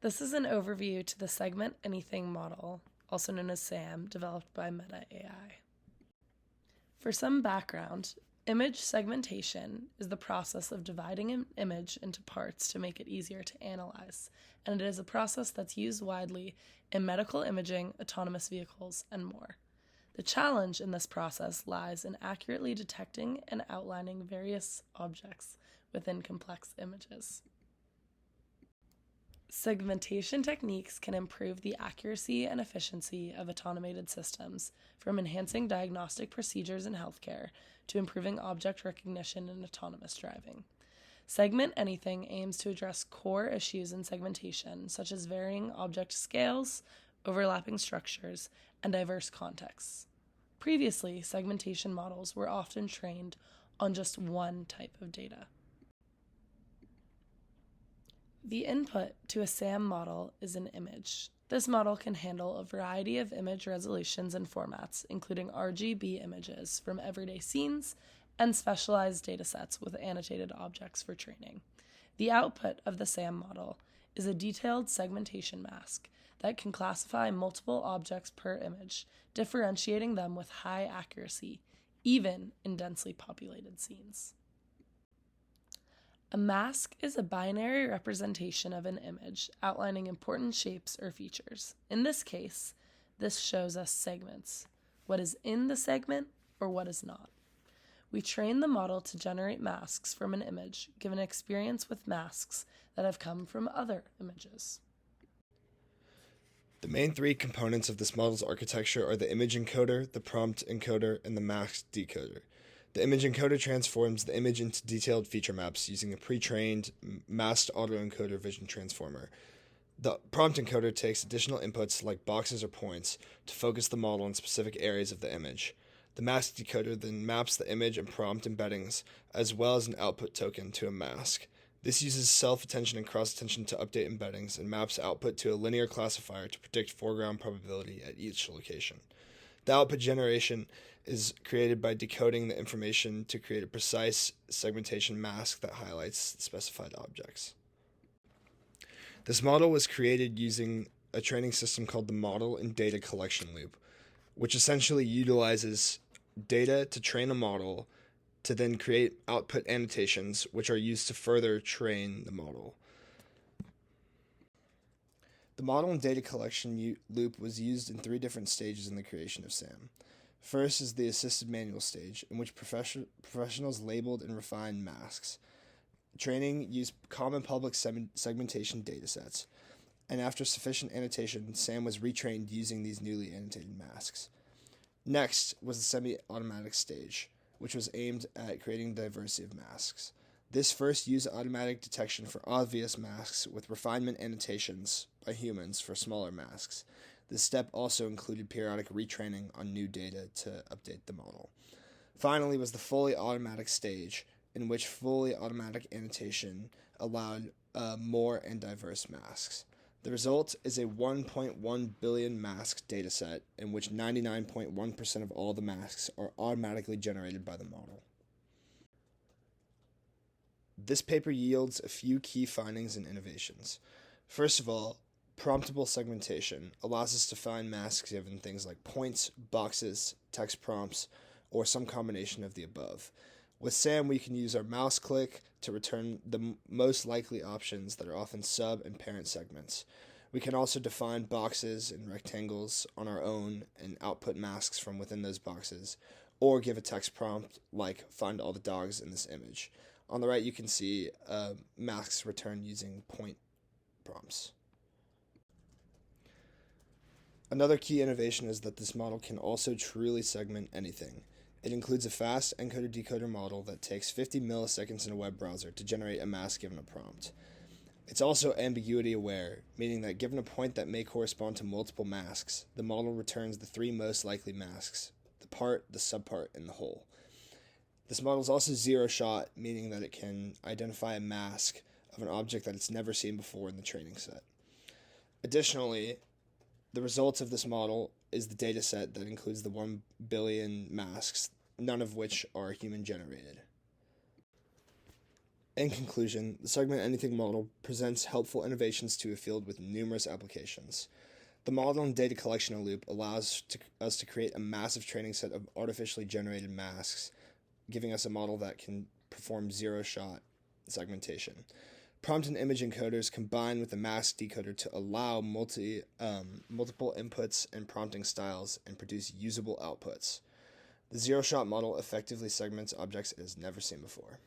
This is an overview to the Segment Anything model, also known as SAM, developed by Meta AI. For some background, image segmentation is the process of dividing an image into parts to make it easier to analyze, and it is a process that's used widely in medical imaging, autonomous vehicles, and more. The challenge in this process lies in accurately detecting and outlining various objects within complex images. Segmentation techniques can improve the accuracy and efficiency of automated systems, from enhancing diagnostic procedures in healthcare to improving object recognition in autonomous driving. Segment Anything aims to address core issues in segmentation, such as varying object scales, overlapping structures, and diverse contexts. Previously, segmentation models were often trained on just one type of data. The input to a SAM model is an image. This model can handle a variety of image resolutions and formats, including RGB images from everyday scenes and specialized datasets with annotated objects for training. The output of the SAM model is a detailed segmentation mask that can classify multiple objects per image, differentiating them with high accuracy, even in densely populated scenes. A mask is a binary representation of an image outlining important shapes or features. In this case, this shows us segments, what is in the segment or what is not. We train the model to generate masks from an image, given experience with masks that have come from other images. The main three components of this model's architecture are the image encoder, the prompt encoder, and the mask decoder. The image encoder transforms the image into detailed feature maps using a pre-trained masked autoencoder vision transformer. The prompt encoder takes additional inputs like boxes or points to focus the model in specific areas of the image. The mask decoder then maps the image and prompt embeddings as well as an output token to a mask. This uses self-attention and cross-attention to update embeddings and maps output to a linear classifier to predict foreground probability at each location. The output generation is created by decoding the information to create a precise segmentation mask that highlights specified objects. This model was created using a training system called the Model and Data Collection Loop, which essentially utilizes data to train a model to then create output annotations, which are used to further train the model. The model and data collection loop was used in three different stages in the creation of SAM. First is the assisted manual stage, in which professionals labeled and refined masks. Training used common public segmentation datasets, and after sufficient annotation, SAM was retrained using these newly annotated masks. Next was the semi-automatic stage, which was aimed at creating diversity of masks. This first used automatic detection for obvious masks with refinement annotations by humans for smaller masks. This step also included periodic retraining on new data to update the model. Finally was the fully automatic stage, in which fully automatic annotation allowed more and diverse masks. The result is a 1.1 billion mask dataset in which 99.1% of all the masks are automatically generated by the model. This paper yields a few key findings and innovations. First of all, promptable segmentation allows us to find masks given things like points, boxes, text prompts, or some combination of the above. With SAM, we can use our mouse click to return the most likely options that are often sub and parent segments. We can also define boxes and rectangles on our own and output masks from within those boxes, or give a text prompt like find all the dogs in this image. On the right, you can see masks returned using point prompts. Another key innovation is that this model can also truly segment anything. It includes a fast encoder-decoder model that takes 50 milliseconds in a web browser to generate a mask given a prompt. It's also ambiguity aware, meaning that given a point that may correspond to multiple masks, the model returns the three most likely masks: the part, the subpart, and the whole. This model is also zero-shot, meaning that it can identify a mask of an object that it's never seen before in the training set. Additionally, the results of this model is the data set that includes the 1 billion masks, none of which are human-generated. In conclusion, the Segment Anything model presents helpful innovations to a field with numerous applications. The model and data collection loop allows us to create a massive training set of artificially generated masks, giving us a model that can perform zero-shot segmentation. Prompt and image encoders combine with the mask decoder to allow multiple inputs and prompting styles and produce usable outputs. The zero-shot model effectively segments objects it has never seen before.